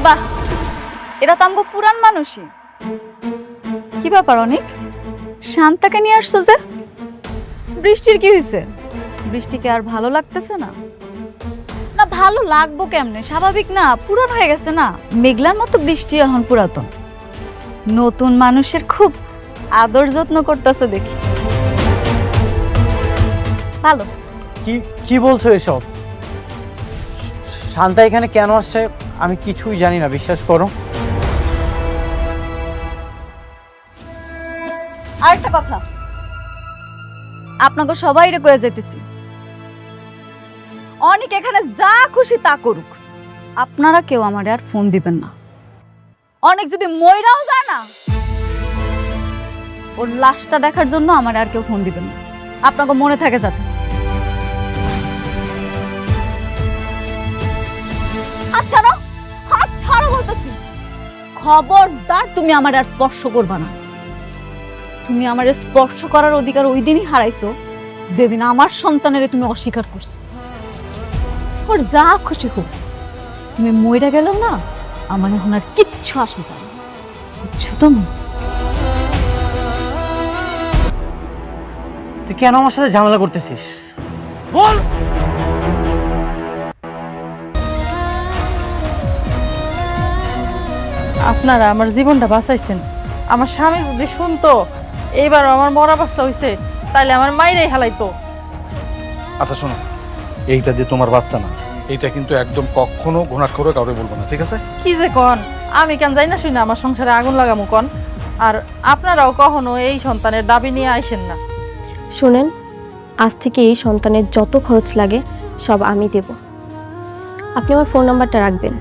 বাহ, এরা তো আমগো পুরান মানুষই। কি ব্যাপার অনেক শান্তাকে নিয়ে আসছো যে? বৃষ্টির কি হয়েছে? বৃষ্টিকে আর ভালো লাগতেছে না? না ভালো লাগবো কেমনে, স্বাভাবিক না, পুরান হয়ে গেছে না। মেঘলার মতো বৃষ্টি এখন পুরাতন। নতুন মানুষের খুব আদর যত্ন করতেছে দেখি। ভালো। কি কি বলছো এসব? শান্তা এখানে কেন আসছে আমি কিছুই জানি না, বিশ্বাস করো। আরেকটা কথা, আপনাকে সবাই রে কয়ে যেতেছি, অনেক এখানে যা খুশি তা করুক, আপনারা কেউ আমারে আর ফোন দিবেন না। অনেক যদি মইরাও যায় না, ওর লাশটা দেখার জন্য আমারে আর কেউ ফোন দিবেন না। আপনাকে মনে থাকে যাতে। আচ্ছা না, হাত ছাড়ো বলতেছি। খবরদার তুমি আমার আর স্পর্শ করবা না। তুমি আমার স্পর্শ করার অধিকার ওই দিনই হারাইছো যেদিন আমার সন্তানের তুমি অস্বীকার করছো। ওর যা খুশি হোক, তুমি মইরা গেলেও না আমার এখন আর কিচ্ছু আসে যায় না, বুঝছো তুমি? তুই কেন আমার সাথে ঝামেলা করতেছিস বল। আপনারা আমার জীবনটা বাঁচাইছেন। আমার স্বামী যদি শুনতো এইবার আমার মরা বাচ্চা হইছে, তাইলে আমার মাইরাই হালাইতো। আচ্ছা শোনো, এইটা যে তোমার বাচ্চা না, এইটা কিন্তু একদম কখনো ঘোনাট করে কাউকে বলবো না, ঠিক আছে? কি যে কন, আমি কেন যাই না শুনি আমার সংসারে আগুন লাগামু কন? আর আপনারাও কখনো এই সন্তানের দাবি নিয়ে আইসেন না। শুনেন, আজ থেকে এই সন্তানের যত খরচ লাগে সব আমি দেব। আপনি আমার ফোন নাম্বারটা রাখবেন।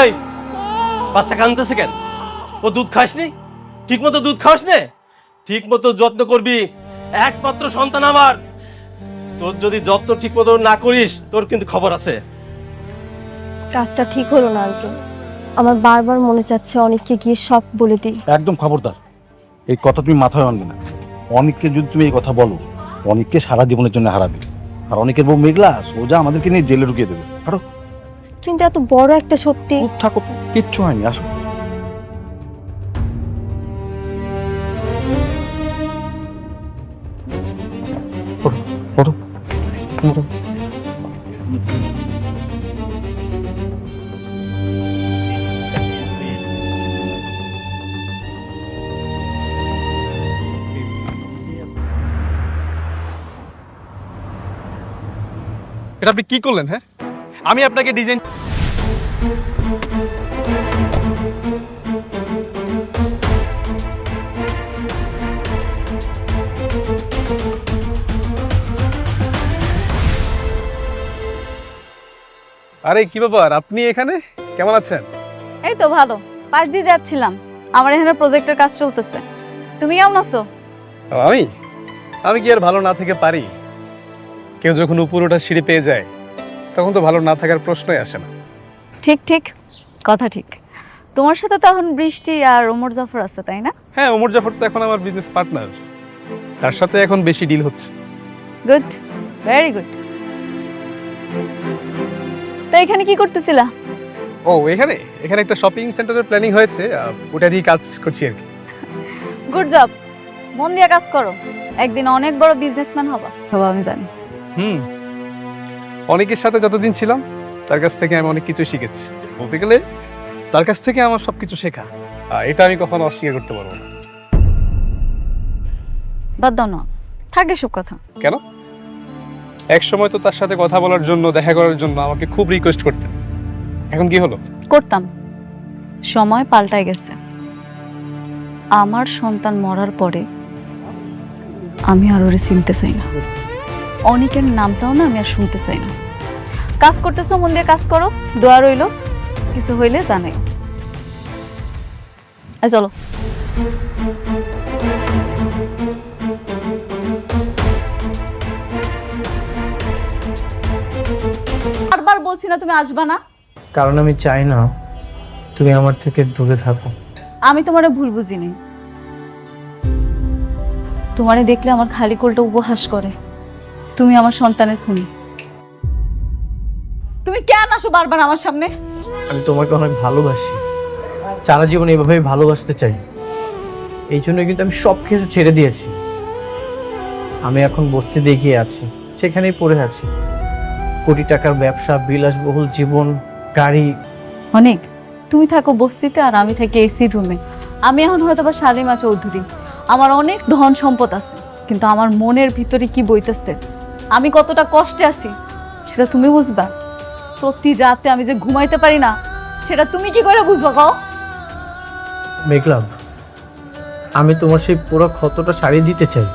এই বাচ্চা কাঁদতেছে কেন? ও দুধ খাসনি? ঠিক মতো দুধ খাস নে, ঠিক মতো যত্ন করবি। একমাত্র সন্তান আমার, তোর যদি যত্ন ঠিক মতো না করিস তোর কিন্তু খবর আছে। কাজটা ঠিক হলো না আঙ্কেল, আমার বারবার মনে চাচ্ছে অনেককে গিয়ে সব বলে দিই। একদম খবরদার, এই কথা তুমি মাথায় আনবে না। অনেককে যদি তুমি এই কথা বলো, অনেককে সারা জীবনের জন্য হারাবে। আর অনেকের বউ মেঘলা সোজা আমাদেরকে নিয়ে জেলে ঢুকিয়ে দেবে। হারো। কিন্তু এত বড় একটা সত্যি। চুপ থাকো, কিচ্ছু হয়নি, আসো। ওঠো, ওঠো, ওঠো। এটা আপনি কি করলেন? হ্যাঁ, আমি আপনাকে ডিজাইন আরে কি ব্যাপার, আপনি এখানে কেমন আছেন? এই তো ভালো, পাশ দিয়ে যাচ্ছিলাম। আমার এখানে প্রজেক্টের কাজ চলতেছে। তুমি কেমন আছো? আমি আমি কি আর ভালো না থেকে পারি? কেউ যখন উপর ওঠা সিঁড়ি পেয়ে যায় তখন তো ভালো না থাকার প্রশ্নই আসে না। ঠিক ঠিক, কথা ঠিক। তোমার সাথে তো এখন বৃষ্টি আর ওমর জাফর আছে, তাই না? হ্যাঁ, ওমর জাফর তো এখন আমার বিজনেস পার্টনার, তার সাথে এখন বেশি ডিল হচ্ছে। Good, very good. তো এখানে কি করতেছিলা? ও এখানে এখানে একটা শপিং সেন্টারের প্ল্যানিং হয়েছে, ওটা দিয়ে কাজ করছি আর কি। গুড জব, মন দিয়ে কাজ করো, একদিন অনেক বড় বিজনেসম্যান হবা, আমি জানি। অনেকের সাথে যতদিন ছিলাম তার কাছ থেকে আমি অনেক কিছু শিখেছি। বলতে গেলে তার কাছ থেকে আমার সবকিছু শেখা, এটা আমি কখনো অস্বীকার করতে পারবো না। বাদ দাও না, থাকে সব কথা। কেন? এক সময় তো তার সাথে কথা বলার জন্য, দেখা করার জন্য আমাকে খুব রিকোয়েস্ট করতেন, এখন কি হলো? করতাম, সময় পাল্টায় গেছে। আমার সন্তান মরার পরে আমি আর ওরে চিনতে চাই না, অনেকের নামটাও না আমি আর শুনতে চাই না। কাজ করতেছো, মন দিয়ে কাজ করো, দোয়া রইলো, কিছু হইলে জানাই। চলো। বারবার বলছি না তুমি আসবা না? কারণ আমি চাই না তুমি আমার থেকে দূরে থাকো। আমি তোমারে ভুল বুঝিনি। তোমারে দেখলে আমার খালি কোলটা উপহাস করে। তুমি আমার সন্তানের খুনি। তুমি কেন আসো বারবার আমার সামনে? আমি তোমাকে অনেক ভালোবাসি, সারা জীবন এইভাবেই ভালোবাসতে চাই। এই জন্য কিন্তু আমি সব কিছু ছেড়ে দিয়েছি। আমি এখন বস্তিতে গিয়ে আছি, সেখানেই পড়ে আছি। কোটি টাকার ব্যবসা, বিলাসবহুল জীবন, গাড়ি। অনেক, তুমি থাকো বস্তিতে আর আমি থাকি এসি রুমে। আমি এখন হয়তো বা শালিমা চৌধুরী, আমার অনেক ধন সম্পদ আছে, কিন্তু আমার মনের ভিতরে কি বইতেছে, আমি কতটা কষ্টে আছি সেটা তুমি বুঝবা। প্রতি রাতে আমি যে ঘুমাইতে পারি না, সেটা তুমি কি করে বুঝবা কও? মেঘলা, আমি তোমার সেই পুরো ক্ষতটা সারিয়ে দিতে চাই।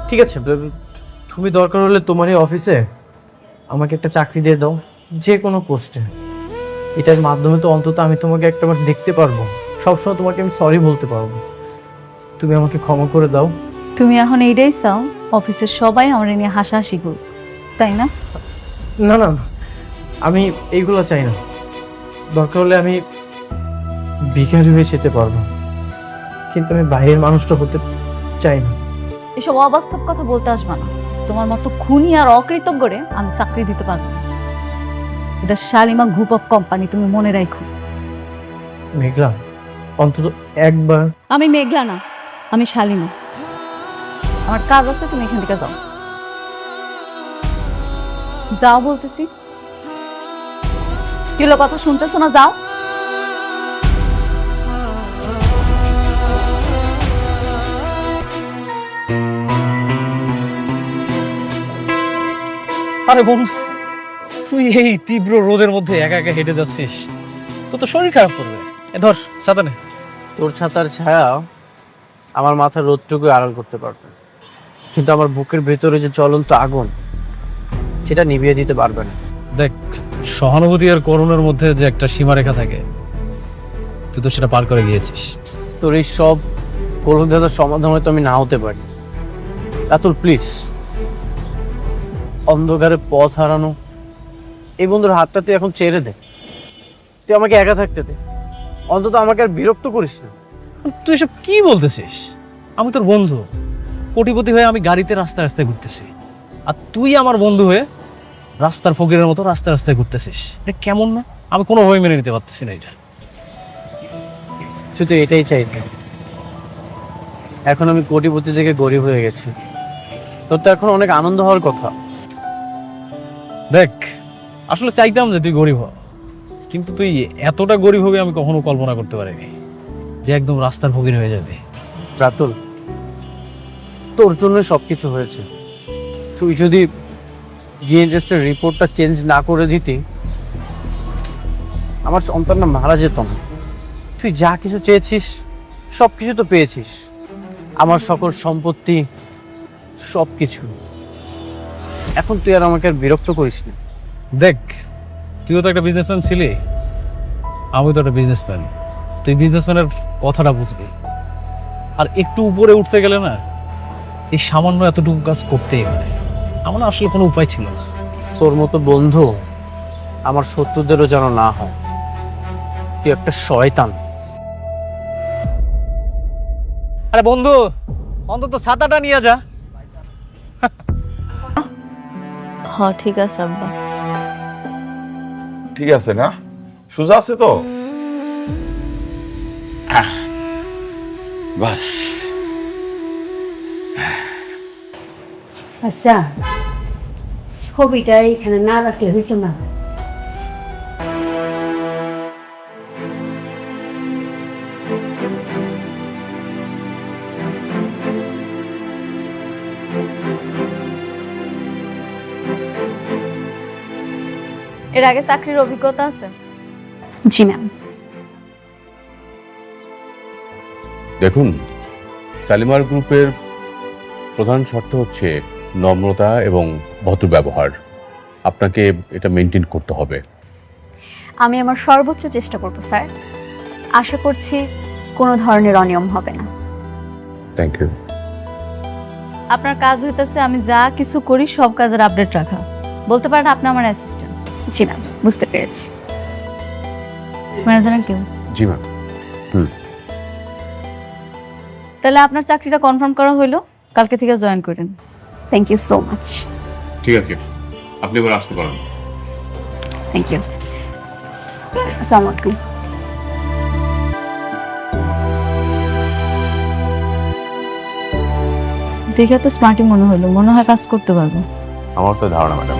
ঠিক আছে, তুমি দরকার হলে তোমার এই অফিসে আমাকে একটা চাকরি দিয়ে দাও, যে কোনো পোস্টে। এটার মাধ্যমে তো অন্তত আমি তোমাকে একটাবার দেখতে পারবো, সবসময় তোমাকে আমি সরি বলতে পারবো। তুমি আমাকে ক্ষমা করে দাও। তুমি এখন এইটাই চাও অফিসের সবাই আমার নিয়ে হাসাহাসি করুক, তাই না? না না, আমি এইগুলো চাই না। দরকার হলে আমি ভিখারি হয়ে যেতে পারবো, কিন্তু আমি বাইরের মানুষটা হতে চাই না। এসব অবাস্তব কথা বলতে আসবা না। তোমার মতো খুনি আর অকৃতজ্ঞরে আমি চাকরি দিতে পারবো না। এটা শালিমা গ্রুপ অফ কোম্পানি, তুমি মনে রাখো। মেঘলা, অন্তত একবার। আমি মেঘলা না, আমি শালিমা। আমার কাজ আছে, তুমি এখান থেকে যাও। যাও বলতেছি। কি হলো, কথা শুনতেছো না? যাও। আরে বন্ধু, তুই এই তীব্র রোদের মধ্যে একা একা হেঁটে যাচ্ছিস, তো শরীর খারাপ করবে। ধর ছাতা নে। তোর ছাতার ছায়া আমার মাথার রোদটুকু আড়াল করতে পারবে, কিন্তু আমার বুকের ভেতরে যে জ্বলন্ত আগুন, সেটা নিভিয়ে দিতে পারবে না। দেখ, সহানুভূতি আর করুণার মধ্যে যে একটা সীমারেখা থাকে, তুই তো সেটা পার করে গিয়েছিস। তোর এই সব কলহদাতার সমাধান হয়তো আমি না হতে পারি। রাতুল প্লিজ, অন্ধকারে পথ হারানো এই বন্ধুর হাতটা তুই এখন ছেড়ে দে। তুই আমাকে একা থাকতে দে, অন্তত আমাকে আর বিরক্ত করিস না। তুই এসব কি বলতেছিস? আমি তোর বন্ধু, কোটিপতি হয়ে আমি গাড়িতে রাস্তায় রাস্তায় ঘুরতেছি, আর তুই আমার বন্ধু হয়ে রাস্তার ফকিরের মতো রাস্তায় রাস্তায় ঘুরতেছিস। এটা কেমন না? আমি কোনোভাবে মেনে নিতে পারতেছি না এটা। তুই তো এটাই চাইতে। এখন আমি কোটিপতি থেকে গরিব হয়ে গেছি, তোর তো এখন অনেক আনন্দ হওয়ার কথা। দেখ, আসলে চাইতাম যে তুই গরিব হ, কিন্তু তুই এতটা গরিব হবে আমি কখনো কল্পনা করতে পারিনি, যে একদম রাস্তার ফকির হয়ে যাবে। রাতুল, তোর জন্য সবকিছু হয়েছে। তুই যদি জিএনএসের রিপোর্টটা চেঞ্জ না করে দিতি, আমার সন্তানটা মারা যেত না। তুই যা কিছু চেয়েছিস সব কিছু তো পেয়েছিস, আমার সকল সম্পত্তি, সব কিছু। এখন তুই আর আমাকে আর বিরক্ত করিস না। দেখ, তুইও তো একটা বিজনেসম্যান ছিলি, আমি তো একটা বিজনেসম্যান। তুই বিজনেসম্যানের কথাটা বুঝবি। আর একটু উপরে উঠতে গেলে না, এই সামান্য এতটুকু কাজ করতেই পারে। আমার আসলে কোনো উপায় ছিল না। তোর মতো বন্ধু আমার শত্রুদেরও যেন না হয়। তুই একটা শয়তান। আরে বন্ধু, অন্তত ছাতাটা নিয়ে যা। হ, ঠিক আছে আব্বা। ঠিক আছে না? সোজা আছে তো? বাস। আচ্ছা, ছবিটা এখানে না রাখলে হইতো না। এর আগে চাকরির অভিজ্ঞতা আছে? জি ম্যাম। দেখুন, শালিমার গ্রুপের প্রধান শর্ত হচ্ছে নম্রতা এবং ভদ্র ব্যবহার। আপনাকে এটা মেনটেন করতে হবে। আমি আমার সর্বোচ্চ চেষ্টা করব স্যার। আশা করছি কোনো ধরনের অনিয়ম হবে না। Thank you. আপনার কাজ হইতেছে আমি যা কিছু করি সব কাজের আপডেট রাখা। বলতে পারেন আপনি আমার অ্যাসিস্ট্যান্ট। জি ম্যাম, বুঝতে পেরেছি। ম্যানেজার কেউ? জি ম্যাম। তাহলে আপনার চাকরিটা কনফার্ম করা হইলো, কালকে থেকে জয়েন করেন। Thank you so much. ঠিক আছে, আপনি এবার আসতে পারেন। Thank you. আসসালামু আলাইকুম। দেখে তো স্মার্টই মনে হলো, মনে হয় কাজ করতে পারবো। আমার তো ধারণা ম্যাডাম।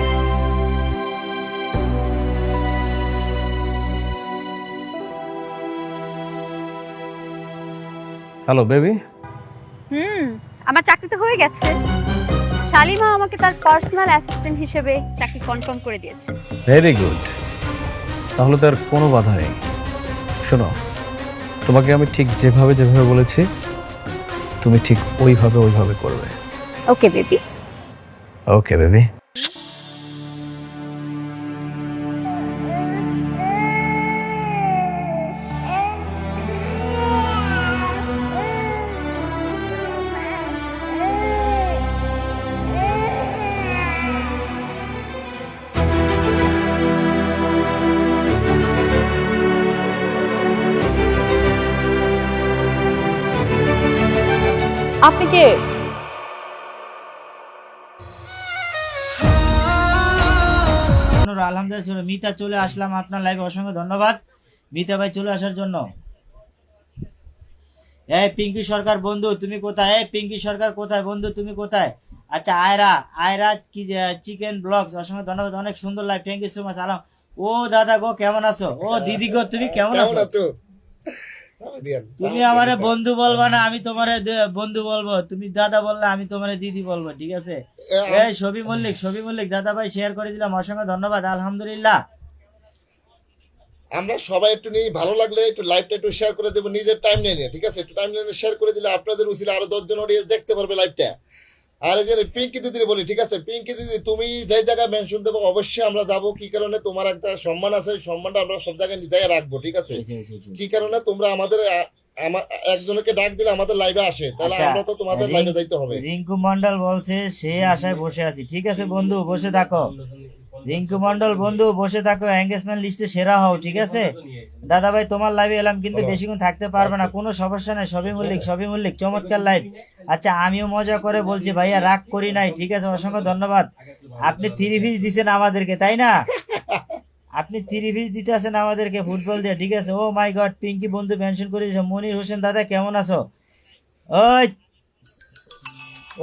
Hello baby. আমার চাকরি তো হয়ে গেছে। শালিমা আমাকে তার পার্সোনাল অ্যাসিস্ট্যান্ট হিসেবে চাকরি কনফার্ম করে দিয়েছে। ভেরি গুড, তাহলে তো আর কোনো বাধা নেই। শোনো, তোমাকে আমি ঠিক যেভাবে যেভাবে বলেছি তুমি ঠিক ওইভাবে করবে। Okay baby. Okay baby. আপনি কে? আলহামদুলিল্লাহ, মিতা চলে আসলাম আপনার লাইভে, অসংখ্য ধন্যবাদ মিতা ভাই চলে আসার জন্য। এই পিঙ্কি সরকার বন্ধু তুমি কোথায়? এই পিঙ্কি সরকার কোথায় বন্ধু, তুমি কোথায়? আচ্ছা আয়রা কি চিকেন ব্লগস, অসংখ্য ধন্যবাদ, অনেক সুন্দর live, thank you so much. আলাম ও দাদা গো কেমন আছো? ও দিদি গো তুমি কেমন আছো? তুমি আমারে বন্ধু বলবা না, আমি তোমারে বন্ধু বলবো। তুমি দাদা বললে আমি তোমারে দিদি বলবো, ঠিক আছে? এই ছবি মল্লিক দাদা ভাই শেয়ার করে দিলাম, অসংখ্য ধন্যবাদ। আলহামদুলিল্লাহ, আমরা সবাই একটু নিয়ে ভালো লাগলে একটু লাইভটা একটু শেয়ার করে দেবো নিজের টাইম লাইনে, ঠিক আছে? একটু টাইম লাইনে শেয়ার করে দিলে আপনাদের উচিত আরো 10 জন অডিয়েন্স দেখতে পারবে লাইভটা। আর এই যে পিঙ্কি দিদি বলি, ঠিক আছে? পিঙ্কি দিদি তুমি যে জায়গায় মেনশন দেবো অবশ্যই আমরা যাবো। কি কারণে? তোমার একটা সম্মান আছে, সম্মানটা আমরা সব জায়গায় নিজে রাখবো, ঠিক আছে? কি কারণে? তোমরা আমাদের একজনকে ডাক দিলে আমাদের লাইভে আসে, তাহলে আমরা তো তোমাদের লাইভে যাইতে হবে। রিঙ্কু মন্ডল বলছে সে আশায় বসে আছি, ঠিক আছে বন্ধু বসে থাকো। রিঙ্কু মন্ডল বন্ধু বসে থাকো, এঙ্গেজমেন্ট লিস্টে সেরা হও, ঠিক আছে? দাদা ভাই তোমার লাইভে এলাম কিন্তু বেশিক্ষণ থাকতে পারবে না, কোনো সমস্যা নাই। সবই মল্লিক চমৎকার লাইভ। আচ্ছা আমিও মজা করে বলছি ভাইয়া, রাগ করি নাই, ঠিক আছে? অসংখ্য ধন্যবাদ। আপনি 3 পিস দিচ্ছেন আমাদেরকে, তাই না? আপনি 3 পিস দিতে আছেন আমাদেরকে ফুটবল দিয়ে, ঠিক আছে? ও মাই গড, পিঙ্কি বন্ধু মেনশন করে দিয়েছে। মনির হোসেন দাদা কেমন আছো?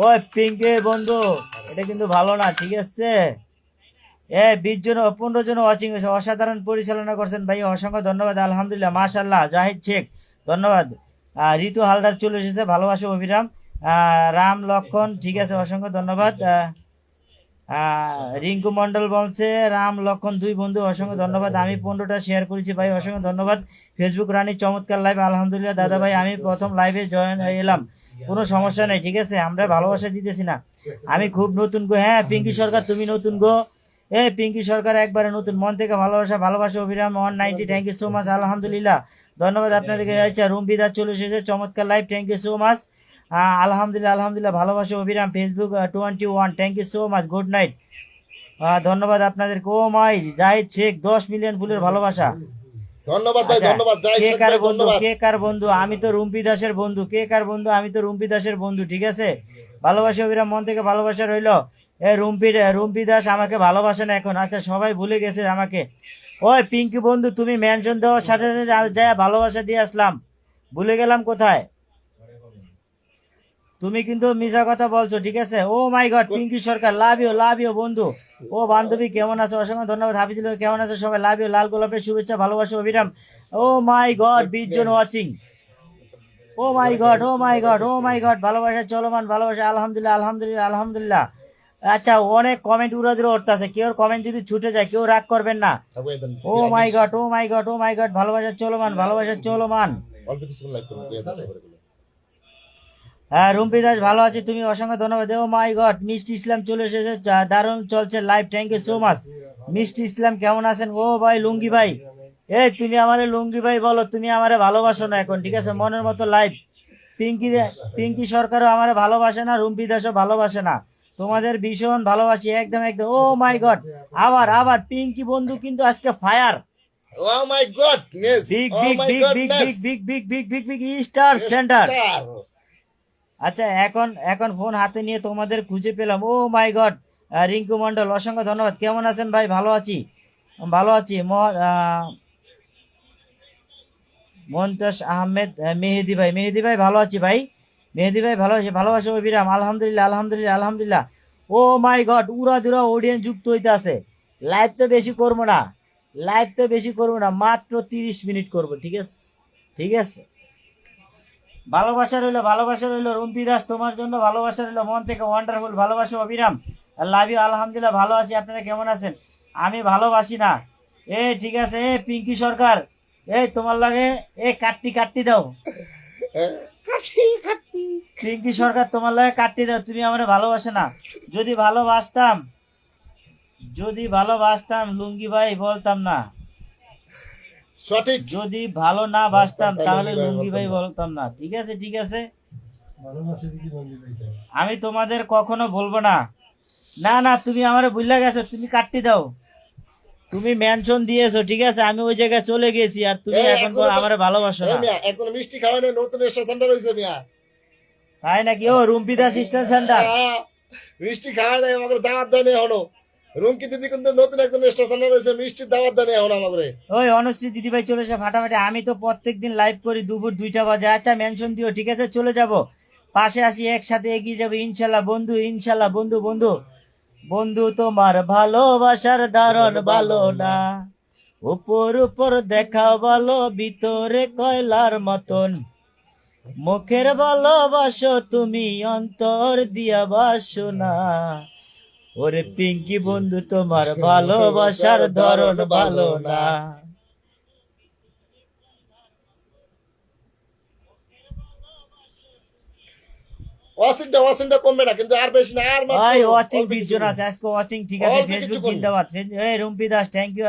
ওই পিঙ্কি বন্ধু এটা কিন্তু ভালো না, ঠিক আছে? 20 জন 15 জন ওয়াচিং হয়েছে, অসাধারণ পরিচালনা করছেন ভাই, অসংখ্য ধন্যবাদ। আলহামদুলিল্লাহ, মাশাআল্লাহ। জাহিদ শেখ ধন্যবাদ। ঋতু হালদার চলে এসেছে, ভালোবাসা অভিরাম। রাম লক্ষণ, ঠিক আছে, অসংখ্য ধন্যবাদ। রিঙ্কু মন্ডল বলছে রাম লক্ষণ 2 বন্ধু, অসংখ্য ধন্যবাদ। আমি 15টা শেয়ার করেছি ভাই, অসংখ্য ধন্যবাদ। ফেসবুক রানী চমৎকার লাইভ, আলহামদুলিল্লাহ। দাদা ভাই আমি প্রথম লাইভে জয়েন এলাম, কোনো সমস্যা নেই, ঠিক আছে? আমরা ভালোবাসা দিতেছি না, আমি খুব নতুন গো। হ্যাঁ পিঙ্কি সরকার তুমি নতুন গো। পিঙ্কি সরকার একবারে নতুন, মন থেকে ভালোবাসা Abhiram 190, thank you so much. আলহামদুলিল্লাহ, ধন্যবাদ আপনাদেরকে। আচ্ছা রুমবিদার চলে এসেছে, চমৎকার live, thank you so much. আলহামদুলিল্লাহ, ভালোবাসা Abhiram. Facebook 21, thank you so much, good night. ধন্যবাদ আপনাদেরকে। Oh my Zahid Sheikh 10 million ফুলের ভালোবাসা, ধন্যবাদ ভাই, ধন্যবাদ। কে কার বন্ধু? আমি তো রুম্পি দাসের বন্ধু। কে কার বন্ধু? আমি তো রুম্পি দাসের বন্ধু, ঠিক আছে? ভালোবাসা অভিরাম, মন থেকে ভালোবাসা রইলো। রুম্পি দাস আমাকে ভালোবাসে না এখন, আচ্ছা সবাই ভুলে গেছে আমাকে। ওই পিঙ্কি বন্ধু তুমি মেনশন দেওয়ার সাথে সাথে যা ভালোবাসা দিয়ে আসলাম, ভুলে গেলাম কোথায়? তুমি কিন্তু মিশা কথা বলছো, ঠিক আছে? Oh my god, Pinky Sarkar love you বন্ধু। ও বান্ধবী কেমন আছো? অসংখ্য ধন্যবাদ। হাফিজুল কেমন আছো? সবাই লাভ ইউ। লাল গোলাপের শুভেচ্ছা, ভালোবাসা অভিরাম। ও my god, 20 John watching. O my god, ভালোবাসা চলমান, ভালোবাসা। আলহামদুলিল্লাহ। আচ্ছা অনেক কমেন্ট উড়াধুরা উঠতেছে, কেউ কমেন্ট যদি ছুটে যায় কেউ রাগ করবেন না। ও মাই গড, ভালোবাসা চলমান। হ্যাঁ রুম্পি দাস ভালো আছি, তুমি? অসংখ্য ধন্যবাদ। ও মাই গড, মিষ্টি ইসলাম চলে এসেছে, দারুণ চলছে live, thank you so much. Mishti Islam কেমন আছেন? ও ভাই লুঙ্গি ভাই, তুমি আমারে লুঙ্গি ভাই বলো, তুমি আমারে ভালোবাসো না এখন, ঠিক আছে? মনের মতো লাইভ। পিঙ্কি সরকারও আমারে ভালোবাসে না, রুম্পি দাসও ভালোবাসে না, তোমাদের ভীষণ ভালোবাসি, একদম। ও মাই গড, আবার পিঙ্কি বন্ধু কিন্তু আজকে fire. Oh my God, yes. Big star centre. আচ্ছা এখন এখন ফোন হাতে নিয়ে তোমাদের খুঁজে পেলাম। ও মাই গড, রিঙ্কু মন্ডল অসংখ্য ধন্যবাদ। কেমন আছেন ভাই? ভালো আছি, ভালো আছি। মন্তাজ আহমেদ, মেহেদি ভাই, মেহেদি ভাই ভালো আছি ভাই, মেহেদি ভাই ভালো আছি, ভালোবাসা অবিরাম, আলহামদুলিল্লাহ আলহামদুলিল্লাহ আলহামদুলিল্লাহ। ও মাই গড, উড়া দুরা অডিয়েন্স যুক্ত হইতে আছে। লাইভ তো বেশি করবো না, লাইভ তো বেশি করবো না, মাত্র 30 মিনিট করবো, ঠিক আছে? ঠিক আছে, ভালোবাসা রইলো, ভালোবাসা রইলো। রুম্পি দাস তোমার জন্য ভালোবাসা রইলো মন থেকে, ওয়ান্ডারফুল, ভালোবাসা অবিরাম, লাভ ইউ। আলহামদুলিল্লাহ ভালো আছি, আপনারা কেমন আছেন? আমি ভালোবাসি না। ঠিক আছে, পিঙ্কি সরকার, তোমার লাগে কাটটি কাটটি দাও, পিঙ্কি সরকার তোমার লাগে কাটটি দাও। তুমি আমার ভালোবাসে না। যদি ভালোবাসতাম, যদি ভালোবাসতাম লুঙ্গি ভাই বলতাম না, সঠিক। যদি ভালো না বাসতাম তাহলে লুঙ্গি ভাই বলতাম না। ঠিক আছে, ঠিক আছে, আমি তোমাদের কখনো বলবো না। না না, তুমি আমার ভুলে গেছো, তুমি কাটতে দাও, তুমি মেনশন দিয়েছো, ঠিক আছে? আমি ওই জায়গায় চলে গেছি, আর তুমি এখন আমার ভালোবাসো না। এখন মিষ্টি খাওয়ানো নতুন স্টেশনটা রয়েছে মিয়া, তাই নাকি? ও রুম্পি দাস স্টেশন সেন্টার, মিষ্টি খাওয়ানো আমাদের দাওয়াত দেয় না এখনো। রুমকি দিদি কিন্তু নতুন একজন স্টেশনে রয়েছে, মিষ্টির দাওয়াত দেয় না এখন আমাদের। ওই অনুশ্রী দিদি ভাই চলে এসে ফাটাফাটি। আমি তো প্রত্যেকদিন লাইভ করি দুপুর 2টা বাজে। আচ্ছা মেনশন দিও, ঠিক আছে? চলে যাব, পাশে আসি, একসাথে এগিয়ে যাবো ইনশাল্লাহ বন্ধু, ইনশাল্লাহ বন্ধু। বন্ধু বন্ধু তোমার ভালোবাসার ধারণ ভালো না, উপর উপর দেখাও ভালো, ভিতরে কয়লার মতন, মুখের ভালোবাসো তুমি, অন্তর দিয়া বাসো না। ওরে পিঙ্কি বন্ধু তোমার ভালোবাসার ধরন ভালো না। ওয়াচিংটা কমবে না কিন্তু, আর বেশি না, আর ভাই ওয়াচিং 20 জন আছে আজকে ওয়াচিং, ঠিক আছে? ফেসবুক জিন্দাবাদ। Rumpi Das thank you.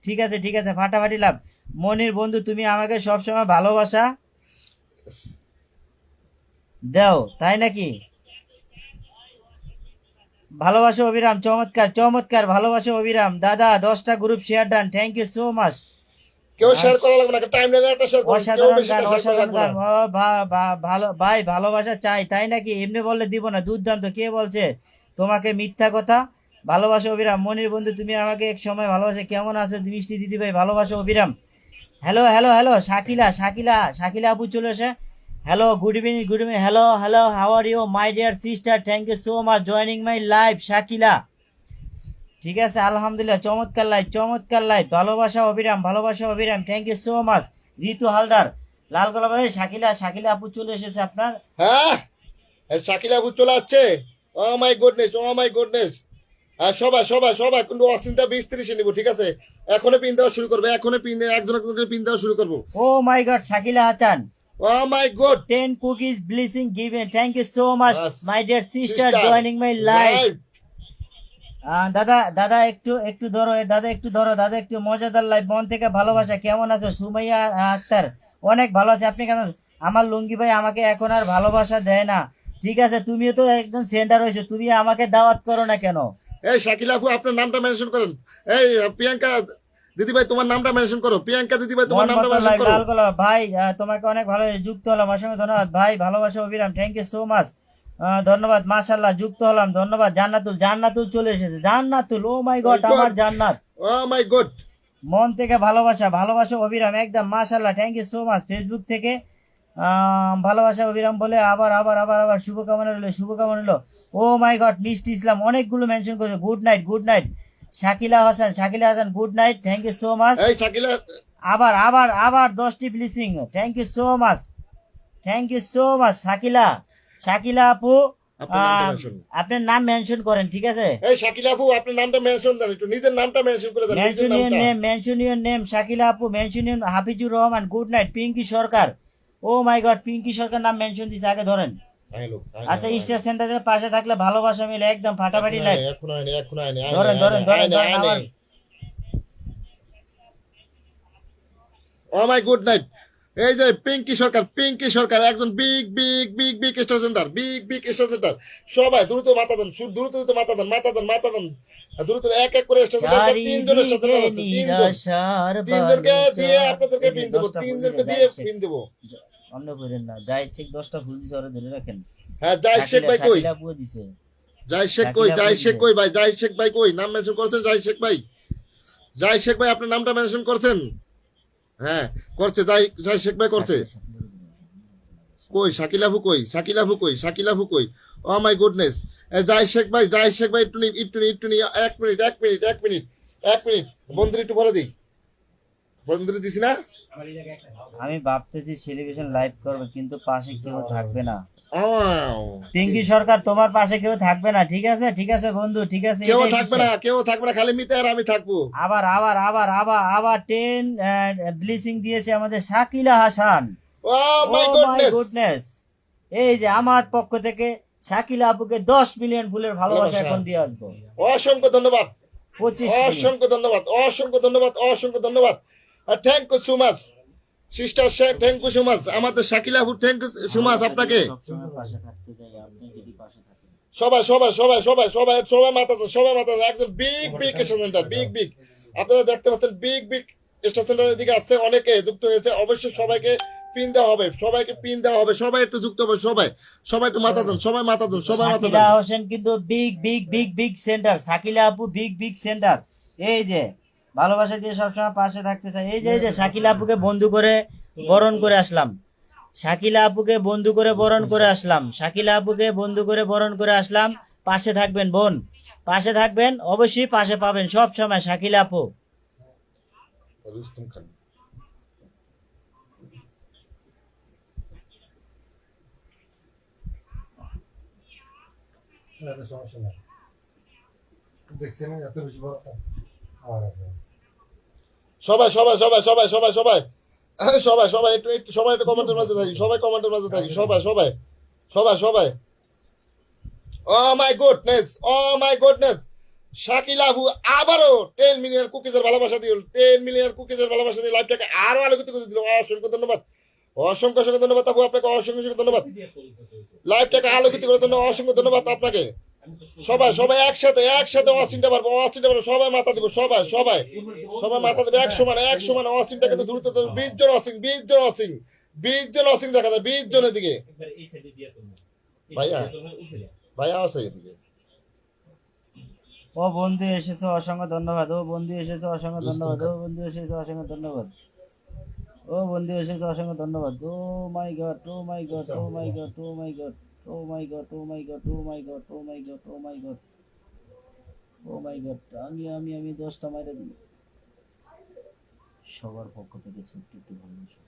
ঠিক আছে, ঠিক আছে, ফাটাফাটি লাভ। মনির বন্ধু তুমি আমাকে সবসময় ভালোবাসা দাও, তাই নাকি? ভালোবাসা অবিরাম, চমৎকার চমৎকার, ভালোবাসা অবিরাম। দাদা 10টা group share done, thank you so much. কেউ শেয়ার করা লাগবে না, টাইমলাইনে একটা শেয়ার করুন, কেউ অসাধারণ বেশি গান, শেয়ার করা অসাধারণ লাগবে গান। না। ভালো ভাই, ভালোবাসা চাই, তাই নাকি? এমনি বললে দিব না, দুর্দান্ত। কে বলছে তোমাকে মিথ্যা কথা? ভালোবাসা অবিরাম। মনির বন্ধু তুমি আমাকে এক সময় ভালোবাসে, কেমন আছে মিষ্টি দিদি ভাই? ভালোবাসা অবিরাম। Hello hello hello, Shakila Shakila Shakila আপু চলে এসে, hello, good evening, good evening, hello hello, how are you my dear sister, thank you so much joining my live Shakila. ঠিক আছে, আলহামদুলিল্লাহ, চমৎকার লাইভ, চমৎকার লাইভ। ভালোবাসা অবিরাম, ভালোবাসা অবিরাম, থ্যাংক ইউ সো মাচ। ঋতু হালদার, লাল গোলাপ ভাই, শাকিলা শাকিলা আপু চলে এসেছে আপনার। হ্যাঁ, শাকিলা আপু চলে আসছে। ও my goodness, oh my goodness. আর সবাই সবাই সবাই কিন্তু ওয়াচিংটা 20-30 নিব, ঠিক আছে? এখনই পিন দেওয়া শুরু করবে, এখনই পিন একজন একজনকে পিন দেওয়া শুরু করবো। ও my god, Shakila Hasan, O my god, 10 cookies blessing given, thank you so much my dear sister Sister, joining my live. live। দাদা দাদা একটু ধরো, দাদা একটু ধরো, দাদা একটু মজাদার লাইভ, মন থেকে ভালোবাসা। কেমন আছো সুমাইয়া আক্তার? অনেক ভালো আছে, আপনি কেমন? আমার লুঙ্গি ভাই আমাকে এখন আর ভালোবাসা দেয় না। ঠিক আছে, তুমিও তো একজন সেন্টার হয়েছে, তুমি আমাকে দাওয়াত করো না কেন? এই শাকিলা আপু আপনার নামটা মেনশন করেন। এই প্রিয়াঙ্কা দিদি ভাই তোমার নামটা মেনশন করো, প্রিয়াঙ্কা দিদি ভাই তোমার নামটা মেনশন করো। লাল গোলাপ ভাই তোমাকে অনেক ভালো যুক্ত হলাম, অসংখ্য ধন্যবাদ ভাই। ভালোবাসা অবিরাম, থ্যাংক ইউ সো মাচ, ধন্যবাদ, মাশাআল্লাহ, যুক্ত হলাম, ধন্যবাদ। জান্নাতুল, জান্নাতুল চলে এসেছে, জান্নাতুল, ও মাই গড, আমার জান্নাত, ও মাই গড, মন থেকে ভালোবাসা, ভালোবাসা অবিরাম, একদম মাশাআল্লাহ, thank you so much. Facebook থেকে ভালোবাসা অবিরাম বলে আবার আবার আবার আবার শুভকামনা রইল, শুভকামনা রইল। ও মাই গড, মিষ্টি ইসলাম অনেকগুলো মেনশন করেছে, good night, good night. Shakila Hasan, Shakila Hasan, good night, thank you so much. এই শাকিলা আবার আবার আবার 10টি blessing, thank you so much, thank you so much. Shakila, Shakila আপু আপনার নাম মেনশন করেন, ঠিক আছে? এই শাকিলা আপু আপনার নামটা মেনশন দেন, একটু নিজের নামটা মেনশন করে দেন, নিজের মেনশন ইউর নামটা। Name, mention your name, Shakila আপু, mention your Hafizur Rahman, good night. Pinky Sarkar, oh my god, Pinky Sarkar নাম মেনশন দিছে, আগে ধরেন। আচ্ছা, স্টার সেন্টারের পাশে থাকলে ভালোবাসা মিলে, একদম ফাটাফাটি লাইভ। ধরেন ধরেন ধরেন ধরেন আমার। ও মাই গুড নাইট। এই যে পিঙ্কি সরকার, পিঙ্কি সরকার একজন big big big big star centre, big big star centre. সবাই দ্রুত মাথা দেন, দ্রুত দ্রুত মাথা দেন, মাথা দেন, মাথা দেন, দ্রুত এক এক করে স্টার সেন্টার। 3 জন স্টার সেন্টার আছে, 3 জনকে দিয়ে আপনাদেরকে পিন দেবো, 3 জনকে দিয়ে পিন দেবো। অন্য করেন না, যা ইচ্ছে 10টা ফুল দিছে ওরা ধরে রাখেন। হ্যাঁ জাহিদ শেখ ভাই কই? শাকিলা আপুও দিছে। জাহিদ শেখ কই? জাহিদ শেখ কই ভাই? জাহিদ শেখ ভাই কই? নাম মেনশন করছেন জাহিদ শেখ ভাই? জাহিদ শেখ ভাই আপনার নামটা মেনশন করছেন? হ্যাঁ করছে, জাহিদ শেখ ভাই করছে। কই শাকিলা আপু কই? শাকিলা আপু কই? শাকিলা আপু কই? ও মাই গুডনেস। জাহিদ শেখ ভাই, জাহিদ শেখ ভাই একটু নি এক মিনিট বন্ধুর একটু বলে দিই। বন্ধুরে দিছি না? আমি ভাবতেছি সেলিব্রেশন লাইভ করব, কিন্তু পাশে কেউ থাকবে না। আও, পিঙ্কি সরকার তোমার পাশে কেউ থাকবে না, ঠিক আছে? ঠিক আছে বন্ধু, ঠিক আছে। কেউ এটাই থাকবে বিষয়। না, কেউ থাকবে না, খালি মিতে আর আমি থাকবো। আবার আবার আবার আবার আবার 10 ব্লিচিং দিয়েছে আমাদের শাকিলা হাসান। ও মাই গুডনেস। গুডনেস, এই যে আমার পক্ষ থেকে শাকিলা আপুকে 10 মিলিয়ন ফুলের ভালোবাসা ভালোবাসা। এখন দিয়ে আসবো। অসংখ্য ধন্যবাদ, 25 মিলিয়ন। অসংখ্য ধন্যবাদ, অসংখ্য ধন্যবাদ, অসংখ্য ধন্যবাদ। Thank you so much sister, thank you so much আমাদের শাকিলা আপু, থ্যাংক ইউ সো মাচ আপনাকে। সবসময় পাশে থাকতে চাই, আপনি যদি পাশে থাকেন। সবাই সবাই সবাই সবাই সবাই সবাই মাথা দেন, সবাই মাথা দেন। একজন বিগ স্টেশন সেন্টার, বিগ আপনারা দেখতে পাচ্ছেন বিগ স্টেশন সেন্টারের দিকে আসছে, অনেকে যুক্ত হয়েছে। অবশ্যই সবাইকে পিন দেওয়া হবে, সবাইকে পিন দেওয়া হবে, সবাই একটু যুক্ত হবে, সবাই একটু মাথা দেন, সবাই মাথা দেন, সবাই মাথা শাকিলা দেন। হোসেন কিন্তু বিগ সেন্টার, শাকিলা আপু বিগ সেন্টার। এই যে ভালোবাসা দিয়ে সবসময় পাশে থাকতে চাই। এই যে শাকিলা আপুকে বন্ধু করে বরণ করে আসলাম, শাকিলা আপুকে বন্ধু করে বরণ করে আসলাম, শাকিলা আপুকে বন্ধু করে বরণ করে আসলাম। পাশে থাকবেন বোন, পাশে থাকবেন, অবশ্যই পাশে পাবেন সব সময় শাকিলা আপু। রুস্তম খান সমস্যা নাই, দেখছেন এত বেশি বড় আমার আছে। সবাই সবাই সবাই সবাই সবাই সবাই সবাই সবাই একটু সবাই একটু কমেন্টের মাঝে থাকি, সবাই কমেন্টের মাঝে থাকি, সবাই সবাই সবাই সবাই। Oh my goodness, oh my goodness. Shakila আপু আবারও 10 মিলিয়ন কুকিজের ভালোবাসা দিল, 10 মিলিয়ন কুকিজের ভালোবাসা দিয়ে লাইভটাকে আরো আলোকিত করে দিল। অসংখ্য ধন্যবাদ, অসংখ্য ধন্যবাদ আপু, আপনাকে অসংখ্য ধন্যবাদ। লাইভটাকে আলোকিত করার জন্য অসংখ্য ধন্যবাদ আপনাকে। সবাই সবাই একসাথে অচিন্তা পারবো, সবাই মাথা দিব, সবাই মাথা দেবে এক সমান অচিন্তা কিন্তু দ্রুত 20 জন অসিং দেখা যায়, 20 জনের দিকে। ভাইয়া আছে এদিকে। ও বন্ধু এসেছে, অসংখ্য ধন্যবাদ। ও বন্ধু এসেছে, অসংখ্য ধন্যবাদ। ও বন্ধু এসেছে, অসংখ্য ধন্যবাদ। ও বন্ধু এসেছে, অসংখ্য ধন্যবাদ। ও my god, O my god, O my god, O my god, O my god, O my god, O my god, O my god, O my god, O my god. আমি 10টা মাইরে দিই। সবার পক্ষ থেকে ছোট্ট একটু ভালোবাসা।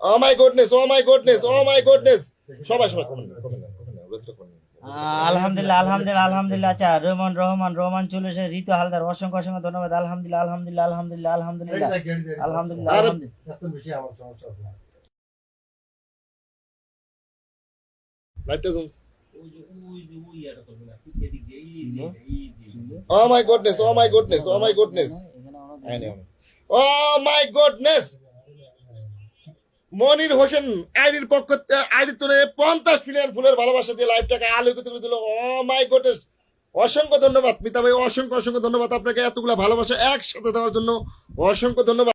Oh my goodness, oh my goodness, oh my goodness. সবাই কমেন্ট আলহামদুলিল্লাহ আলহামদুলিল্লাহ আলহামদুলিল্লাহ। আচ্ছা রহমান চলে এসে, ঋতু হালদার অসংখ্য ধন্যবাদ। আলহামদুলিল্লাহ আলহামদুলিল্লাহ আলহামদুলিল্লাহ আলহামদুলিল্লাহ আলহামদুলিল্লাহ আলহামদুলিল্লাহ। এত বেশি আমার সমস্যা আছে না। লাইভটা zoom. Oh my goodness, oh my goodness, oh my goodness, oh my goodness. Monir Hossain আইডির পক্ষ আইডির তোরে 50 মিলিয়ন ফুলের ভালোবাসা দিয়ে লাইভটাকে আলোকিত করে দিল। ও মাই গুডনেস, অসংখ্য ধন্যবাদ মিতা ভাই, অসংখ্য ধন্যবাদ আপনাকে এতগুলা ভালোবাসা একসাথে দেওয়ার জন্য, অসংখ্য ধন্যবাদ।